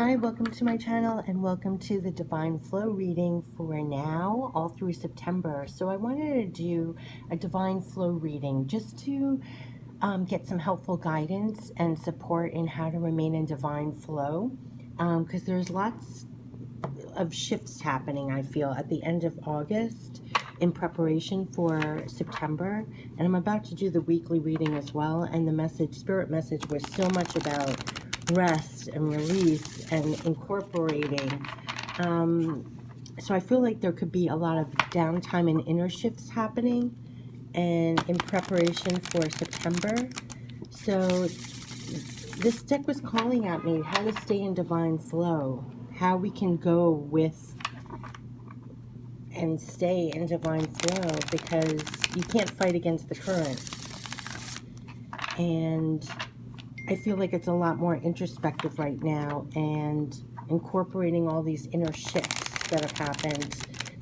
Hi, welcome to my channel and welcome to the Divine Flow reading for now all through September. So I wanted to do a Divine Flow reading just to get some helpful guidance and support in how to remain in Divine Flow, because there's lots of shifts happening, I feel, at the end of August in preparation for September. And I'm about to do the weekly reading as well, and the spirit message was so much about rest and release and incorporating. So I feel like there could be a lot of downtime and inner shifts happening and in preparation for September. So this deck was calling at me how to stay in divine flow, how we can go with and stay in divine flow, because you can't fight against the current. And I feel like it's a lot more introspective right now and incorporating all these inner shifts that have happened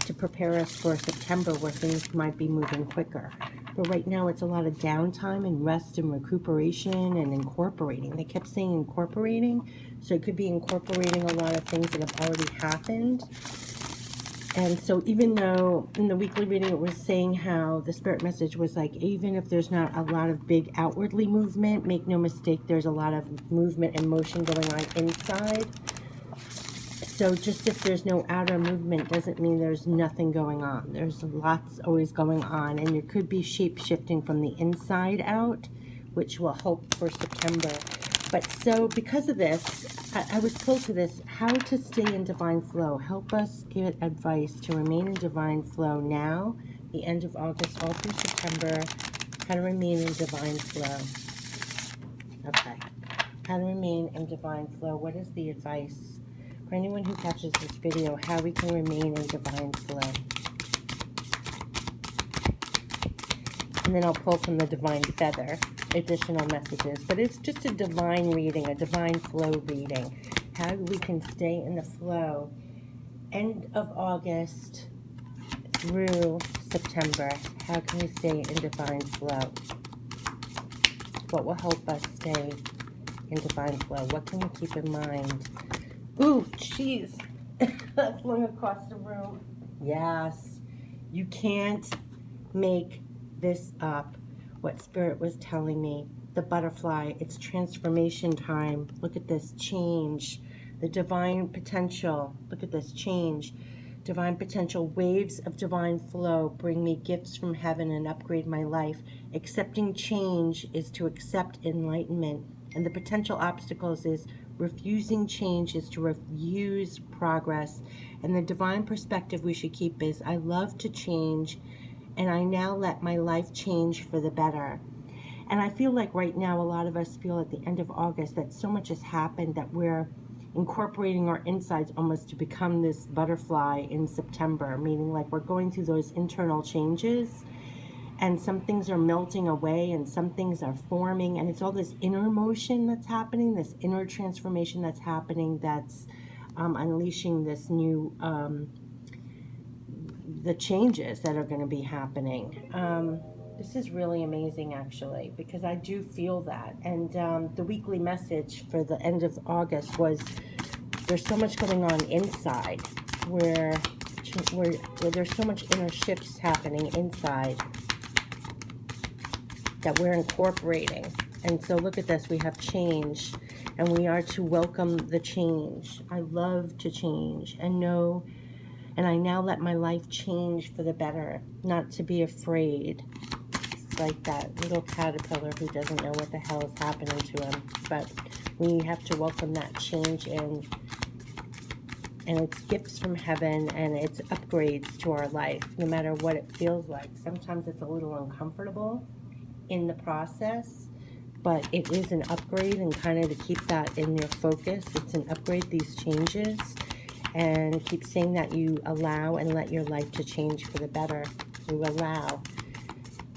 to prepare us for September, where things might be moving quicker. But right now it's a lot of downtime and rest and recuperation and incorporating. They kept saying incorporating, so it could be incorporating a lot of things that have already happened. And so even though in the weekly reading it was saying how the spirit message was like, even if there's not a lot of big outwardly movement, make no mistake, there's a lot of movement and motion going on inside. So just if there's no outer movement doesn't mean there's nothing going on. There's lots always going on, and you could be shape shifting from the inside out, which will help for September. But so because of this, I was told to this, how to stay in divine flow. Help us give advice to remain in divine flow now, the end of August, all through September. How to remain in divine flow. Okay. How to remain in divine flow. What is the advice for anyone who catches this video, how we can remain in divine flow? And then I'll pull from the Divine Feather additional messages. But it's just a divine reading, a divine flow reading. How we can stay in the flow. End of August through September. How can we stay in divine flow? What will help us stay in divine flow? What can we keep in mind? Ooh, jeez. That flung across the room. Yes. You can't make this up. What Spirit was telling me. The butterfly, it's transformation time. Look at this change. The divine potential. Look at this change. Divine potential. Waves of divine flow bring me gifts from heaven and upgrade my life. Accepting change is to accept enlightenment. And the potential obstacles is refusing change is to refuse progress. And the divine perspective we should keep is, I love to change, and I now let my life change for the better. And I feel like right now a lot of us feel at the end of August that so much has happened that we're incorporating our insides almost to become this butterfly in September, meaning like we're going through those internal changes, and some things are melting away and some things are forming, and it's all this inner motion that's happening, this inner transformation that's happening, that's unleashing this new the changes that are going to be happening. This is really amazing, actually, because I do feel that. And the weekly message for the end of August was, there's so much going on inside, where there's so much inner shifts happening inside that we're incorporating. And so look at this, we have change, and we are to welcome the change. I love to change and know, and I now let my life change for the better, not to be afraid. It's like that little caterpillar who doesn't know what the hell is happening to him. But we have to welcome that change in, and it's gifts from heaven, and it's upgrades to our life, no matter what it feels like. Sometimes it's a little uncomfortable in the process, but it is an upgrade, and kind of to keep that in your focus. It's an upgrade, these changes. And keep saying that you allow and let your life to change for the better. You allow.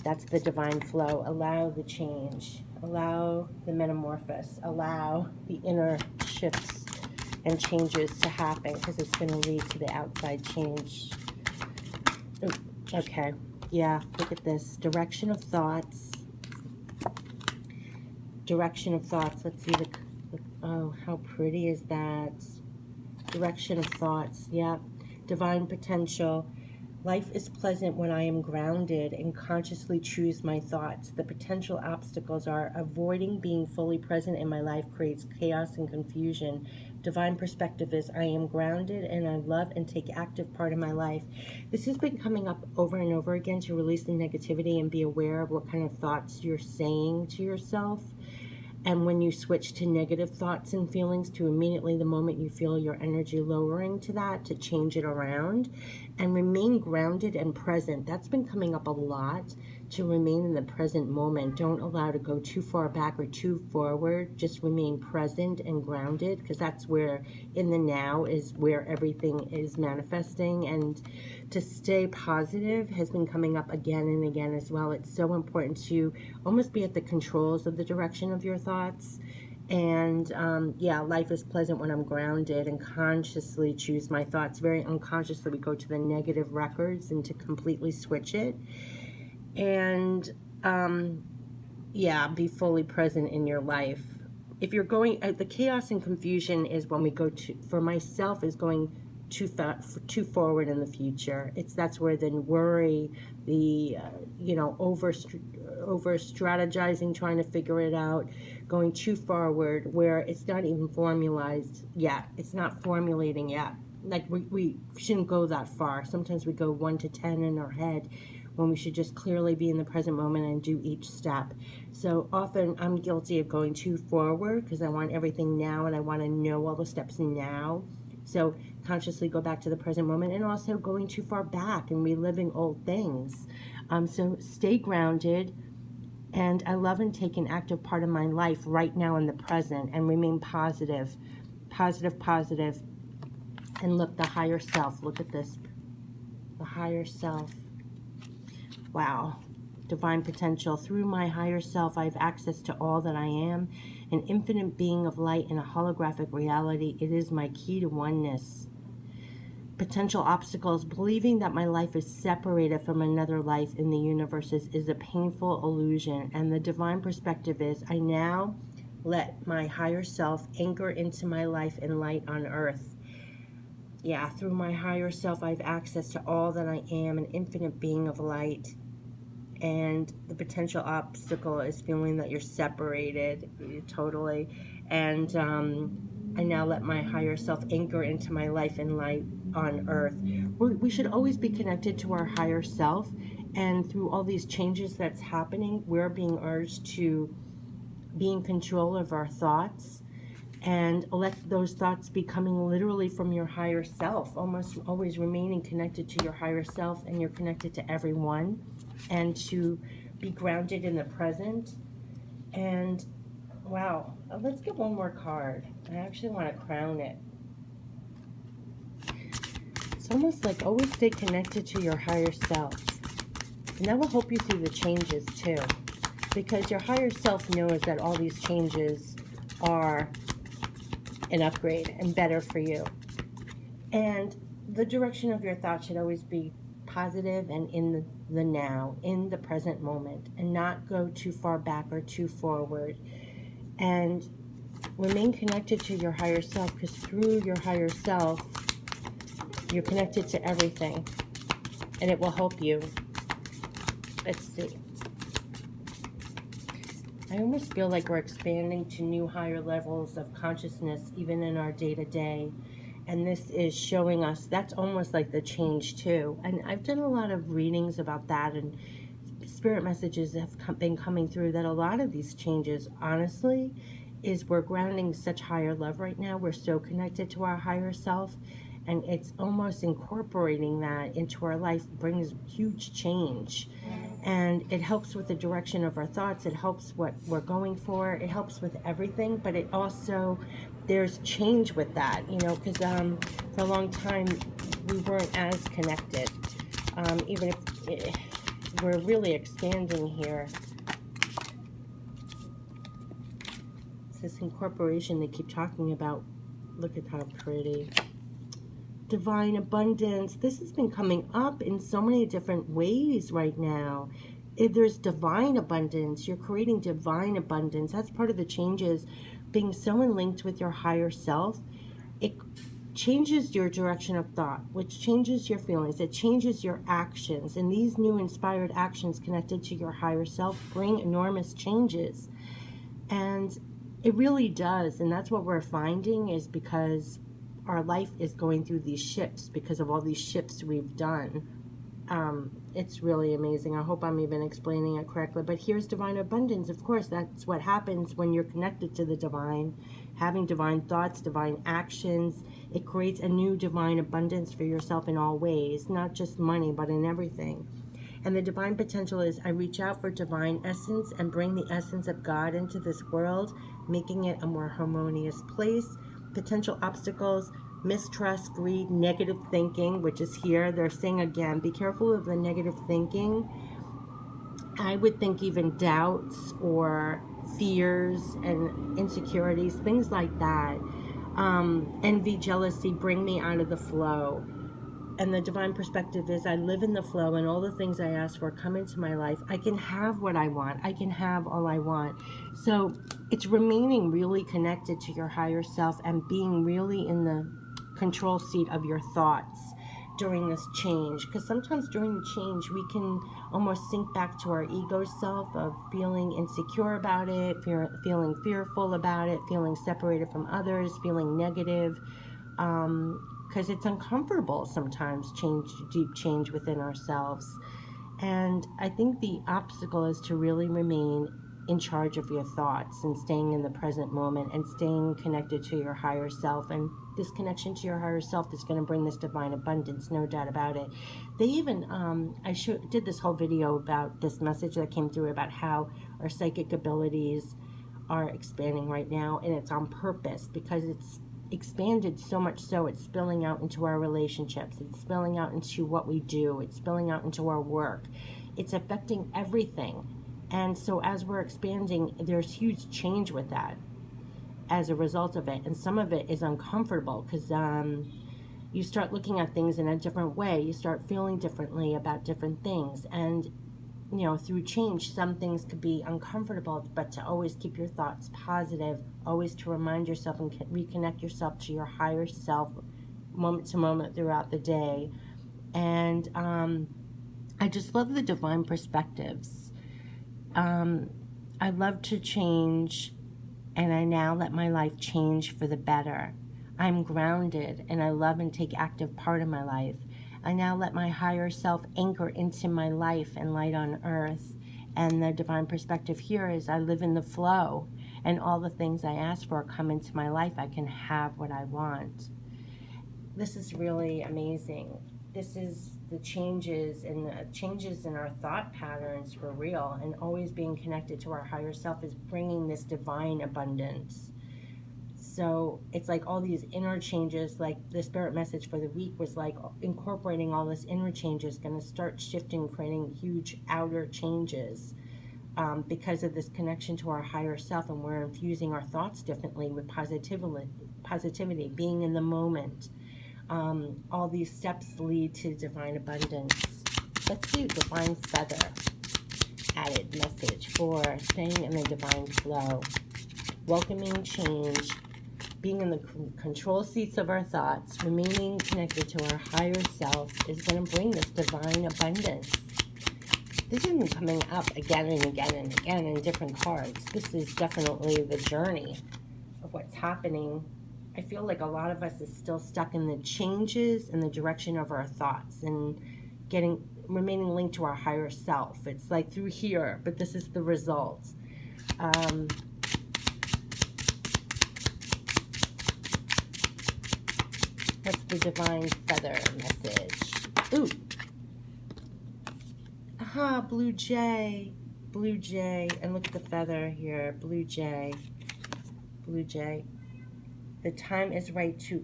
That's the divine flow. Allow the change. Allow the metamorphosis. Allow the inner shifts and changes to happen, because it's going to lead to the outside change. Okay. Yeah, look at this. Direction of thoughts. Direction of thoughts. Let's see Oh, how pretty is that? Direction of thoughts. Yeah. Divine potential. Life is pleasant when I am grounded and consciously choose my thoughts. The potential obstacles are avoiding being fully present in my life creates chaos and confusion. Divine perspective is I am grounded and I love and take active part in my life. This has been coming up over and over again, to release the negativity and be aware of what kind of thoughts you're saying to yourself. And when you switch to negative thoughts and feelings, to immediately, the moment you feel your energy lowering to that, to change it around and remain grounded and present. That's been coming up a lot, to remain in the present moment. Don't allow to go too far back or too forward. Just remain present and grounded, because that's where, in the now, is where everything is manifesting. And to stay positive has been coming up again and again as well. It's so important to almost be at the controls of the direction of your thoughts. And yeah, life is pleasant when I'm grounded and consciously choose my thoughts. Very unconsciously, we go to the negative records and to completely switch it. And yeah, be fully present in your life. If you're going, the chaos and confusion is when we go to, for myself, is going too forward in the future. That's where the worry, the over strategizing, trying to figure it out, going too forward, where it's not even formalized yet. It's not formulating yet. Like we shouldn't go that far. Sometimes we go 1 to 10 in our head, when we should just clearly be in the present moment and do each step. So often I'm guilty of going too forward, because I want everything now and I want to know all the steps now. So consciously go back to the present moment, and also going too far back and reliving old things. So stay grounded, and I love and take an active part of my life right now in the present, and remain positive, positive, positive. And look, the higher self, look at this, the higher self. Wow. Divine potential. Through my higher self, I have access to all that I am, an infinite being of light in a holographic reality. It is my key to oneness. Potential obstacles. Believing that my life is separated from another life in the universe is a painful illusion. And the divine perspective is, I now let my higher self anchor into my life in light on earth. Yeah, through my higher self, I have access to all that I am, an infinite being of light. And the potential obstacle is feeling that you're separated totally. And I now let my higher self anchor into my life and light on earth. We should always be connected to our higher self. And through all these changes that's happening, we're being urged to be in control of our thoughts, and let those thoughts be coming literally from your higher self. Almost always remaining connected to your higher self, and you're connected to everyone. And to be grounded in the present. And wow, let's get one more card. I actually want to crown it. It's almost like always stay connected to your higher self, and that will help you through the changes too, because your higher self knows that all these changes are an upgrade and better for you. And the direction of your thoughts should always be positive and in the now, in the present moment, and not go too far back or too forward. And remain connected to your higher self, because through your higher self, you're connected to everything, and it will help you. Let's see. I almost feel like we're expanding to new higher levels of consciousness, even in our day-to-day. And this is showing us that's almost like the change too. And I've done a lot of readings about that, and spirit messages have been coming through that a lot of these changes, honestly, is we're grounding such higher love right now. We're so connected to our higher self, and it's almost incorporating that into our life brings huge change. And it helps with the direction of our thoughts. It helps what we're going for. It helps with everything, but it also, there's change with that, because for a long time we weren't as connected. Even if we're really expanding here. It's this incorporation they keep talking about. Look at how pretty. Divine abundance. This has been coming up in so many different ways right now. If there's divine abundance, you're creating divine abundance. That's part of the changes being so linked with your higher self, it changes your direction of thought, which changes your feelings, it changes your actions. And these new inspired actions connected to your higher self bring enormous changes. And it really does. And that's what we're finding, is because our life is going through these shifts because of all these shifts we've done. It's really amazing. I hope I'm even explaining it correctly. But here's divine abundance. Of course, that's what happens when you're connected to the divine, having divine thoughts, divine actions. It creates a new divine abundance for yourself in all ways, not just money, but in everything. And the divine potential is, I reach out for divine essence and bring the essence of God into this world, making it a more harmonious place. Potential obstacles: mistrust, greed, negative thinking, which is here. They're saying again, be careful of the negative thinking. I would think even doubts or fears and insecurities, things like that. Envy, jealousy, bring me out of the flow. And the divine perspective is, I live in the flow, and all the things I ask for come into my life. I can have what I want. I can have all I want. So it's remaining really connected to your higher self and being really in the control seat of your thoughts during this change. Because sometimes during the change, we can almost sink back to our ego self of feeling insecure about it, feeling fearful about it, feeling separated from others, feeling negative. Because it's uncomfortable sometimes, deep change within ourselves. And I think the obstacle is to really remain in charge of your thoughts and staying in the present moment and staying connected to your higher self. And this connection to your higher self is going to bring this divine abundance, no doubt about it. They even, did this whole video about this message that came through about how our psychic abilities are expanding right now, and it's on purpose because it's expanded so much so it's spilling out into our relationships, it's spilling out into what we do, it's spilling out into our work, it's affecting everything. And so as we're expanding, there's huge change with that as a result of it, and some of it is uncomfortable because you start looking at things in a different way, you start feeling differently about different things. And through change, some things could be uncomfortable, but to always keep your thoughts positive, always to remind yourself and reconnect yourself to your higher self moment to moment throughout the day. And I just love the divine perspectives. I love to change, and I now let my life change for the better. I'm grounded, and I love and take active part in my life. I now let my higher self anchor into my life and light on earth. And the divine perspective here is, I live in the flow, and all the things I ask for come into my life. I can have what I want. This is really amazing. This is the changes and the changes in our thought patterns for real, and always being connected to our higher self is bringing this divine abundance. So it's like all these inner changes, like the spirit message for the week was like incorporating all this inner change is going to start shifting, creating huge outer changes because of this connection to our higher self, and we're infusing our thoughts differently with positivity, being in the moment. All these steps lead to divine abundance. Let's do divine feather added message for staying in the divine flow, welcoming change, being in the control seats of our thoughts, remaining connected to our higher self is going to bring this divine abundance. This has been coming up again and again and again in different cards. This is definitely the journey of what's happening. I feel like a lot of us is still stuck in the changes and the direction of our thoughts and remaining linked to our higher self. It's like through here, but this is the result. What's the divine feather message? Ooh. Aha, blue jay. Blue jay. And look at the feather here. Blue jay. Blue jay. The time is right to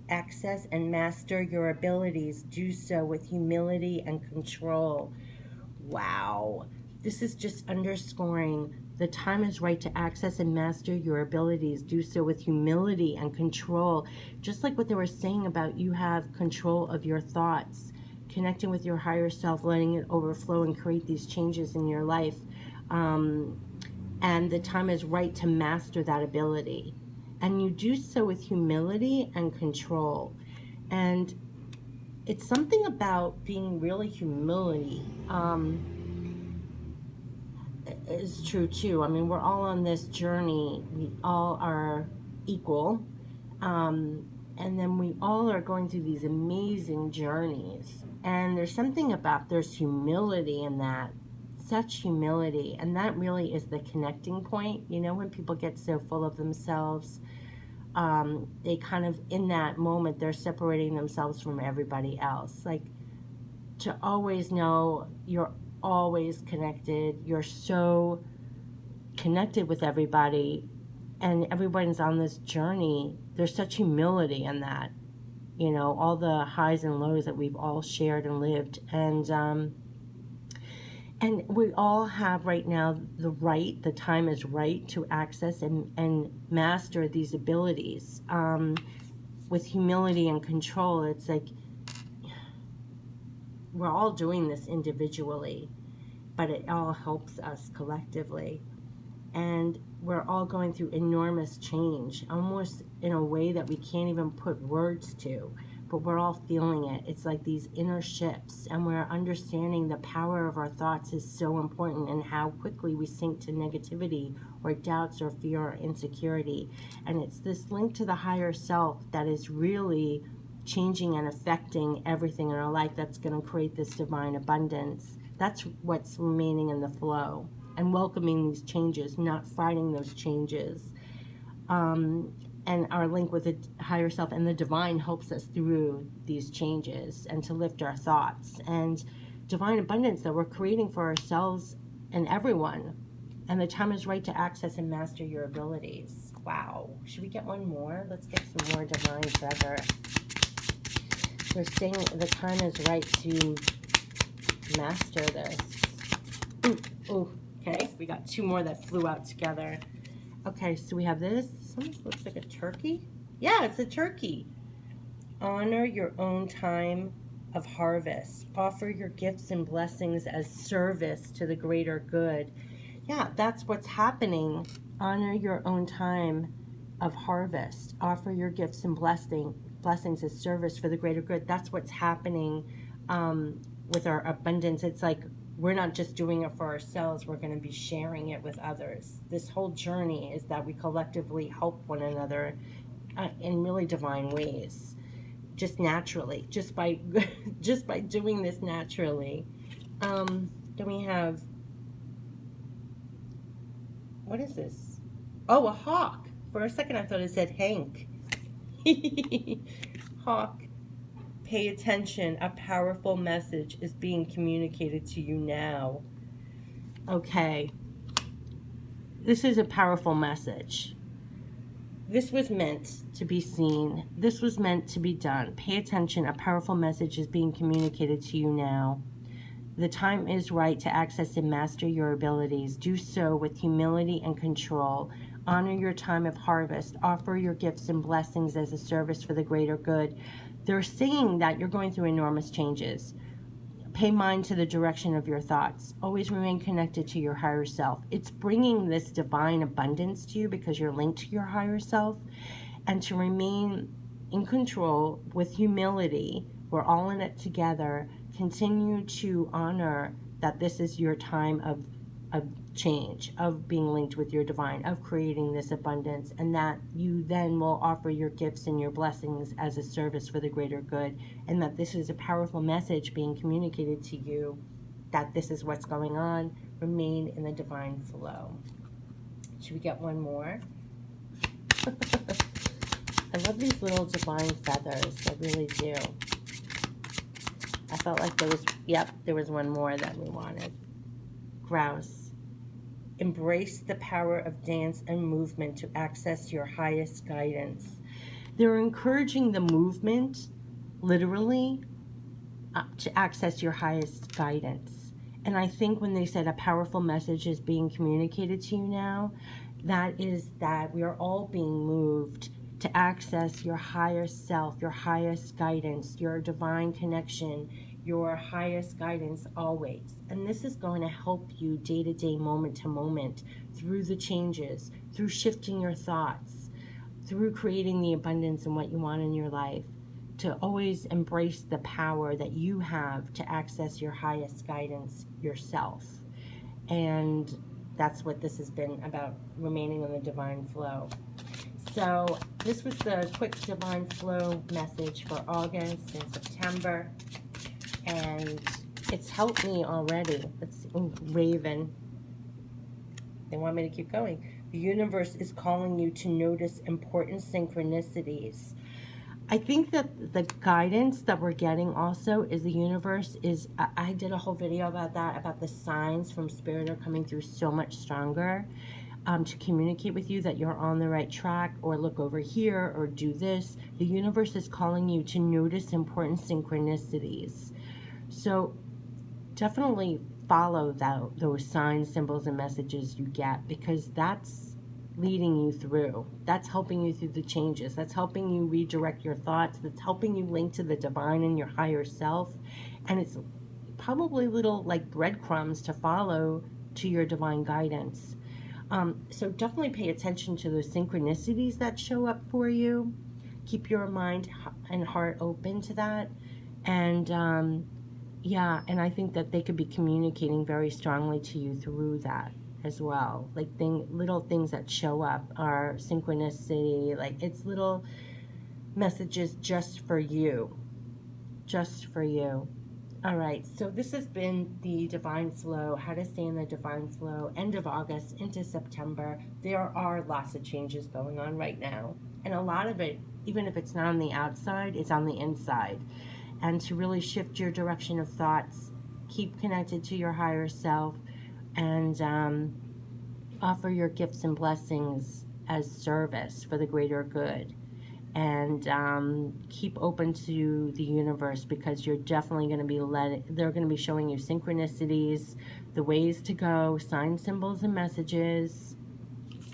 access and master your abilities. Do so with humility and control. Wow. This is just underscoring the time is right to access and master your abilities. Do so with humility and control. Just like what they were saying about you have control of your thoughts, connecting with your higher self, letting it overflow and create these changes in your life. and the time is right to master that ability. And you do so with humility and control. And it's something about being really humility is true too. I mean, we're all on this journey. We all are equal. And then we all are going through these amazing journeys. And there's humility in that, such humility. And that really is the connecting point. You know, when people get so full of themselves, they kind of, in that moment, they're separating themselves from everybody else. Like, to always know you're always connected, you're so connected with everybody, and everyone's on this journey. There's such humility in that, you know, all the highs and lows that we've all shared and lived. And we all have right now the time is right to access and master these abilities. With humility and control, it's like we're all doing this individually, but it all helps us collectively. And we're all going through enormous change, almost in a way that we can't even put words to, but we're all feeling it. It's like these inner shifts, and we're understanding the power of our thoughts is so important, and how quickly we sink to negativity or doubts or fear or insecurity. And it's this link to the higher self that is really changing and affecting everything in our life that's going to create this divine abundance. That's what's remaining in the flow, and welcoming these changes, not fighting those changes. And our link with the higher self and the divine helps us through these changes and to lift our thoughts and divine abundance that we're creating for ourselves and everyone. And the time is right to access and master your abilities. Wow. Should we get one more? Let's get some more divine feather. They're saying the time is right to master this. Ooh. Okay, we got two more that flew out together. Okay, so we have this. This almost looks like a turkey. Yeah, it's a turkey. Honor your own time of harvest. Offer your gifts and blessings as service to the greater good. Yeah, that's what's happening. Honor your own time of harvest. Offer your gifts and blessings as service for the greater good. That's what's happening with our abundance. It's like we're not just doing it for ourselves, we're going to be sharing it with others. This whole journey is that we collectively help one another in really divine ways, just naturally, just by doing this naturally. Then we have, what is this? Oh, a hawk. For a second I thought it said Hank. Hawk. Pay attention. A powerful message is being communicated to you now. Okay. This is a powerful message. This was meant to be seen. This was meant to be done. Pay attention. A powerful message is being communicated to you now. The time is right to access and master your abilities. Do so with humility and control. Honor your time of harvest. Offer your gifts and blessings as a service for the greater good. They're saying that you're going through enormous changes. Pay mind to the direction of your thoughts. Always remain connected to your higher self. It's bringing this divine abundance to you because you're linked to your higher self. And to remain in control with humility. We're all in it together. Continue to honor that this is your time of change, of being linked with your divine, of creating this abundance, and that you then will offer your gifts and your blessings as a service for the greater good, and that this is a powerful message being communicated to you, that this is what's going on. Remain in the divine flow. Should we get one more? I love these little divine feathers. I really do. I felt like there was one more that we wanted. Grouse. Embrace the power of dance and movement to access your highest guidance. They're encouraging the movement, literally, to access your highest guidance. And I think when they said a powerful message is being communicated to you now, that is that we are all being moved to access your higher self, your highest guidance, your divine connection, your highest guidance always. And this is going to help you day to day, moment to moment, through the changes, through shifting your thoughts, through creating the abundance and what you want in your life, to always embrace the power that you have to access your highest guidance yourself. And that's what this has been about, remaining in the divine flow. So this was the quick divine flow message for August and September, and it's helped me already. Let's see. Ooh, Raven. They want me to keep going. The universe is calling you to notice important synchronicities. I think that the guidance that we're getting also is the universe is, I did a whole video about that, about the signs from Spirit are coming through so much stronger to communicate with you that you're on the right track, or look over here, or do this. The universe is calling you to notice important synchronicities. So definitely follow those signs, symbols, and messages you get, because that's leading you through. That's helping you through the changes. That's helping you redirect your thoughts. That's helping you link to the divine and your higher self. And it's probably little like breadcrumbs to follow to your divine guidance. So definitely pay attention to those synchronicities that show up for you. Keep your mind and heart open to that. And yeah, and I think that they could be communicating very strongly to you through that as well. Like little things that show up are synchronicity, like it's little messages just for you. Just for you. All right, so this has been the Divine Flow, how to stay in the Divine Flow, end of August into September. There are lots of changes going on right now. And a lot of it, even if it's not on the outside, it's on the inside. And to really shift your direction of thoughts, keep connected to your higher self, and offer your gifts and blessings as service for the greater good. And keep open to the universe, because you're definitely going to be they're going to be showing you synchronicities, the ways to go, signs, symbols, and messages.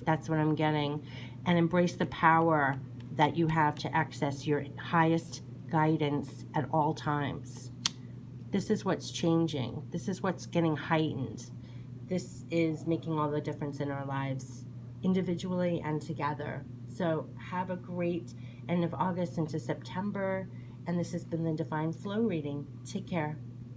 That's what I'm getting. And embrace the power that you have to access your highest guidance at all times. This is what's changing. This is what's getting heightened. This is making all the difference in our lives, individually and together. So have a great end of August into September. And this has been the Divine Flow reading. Take care.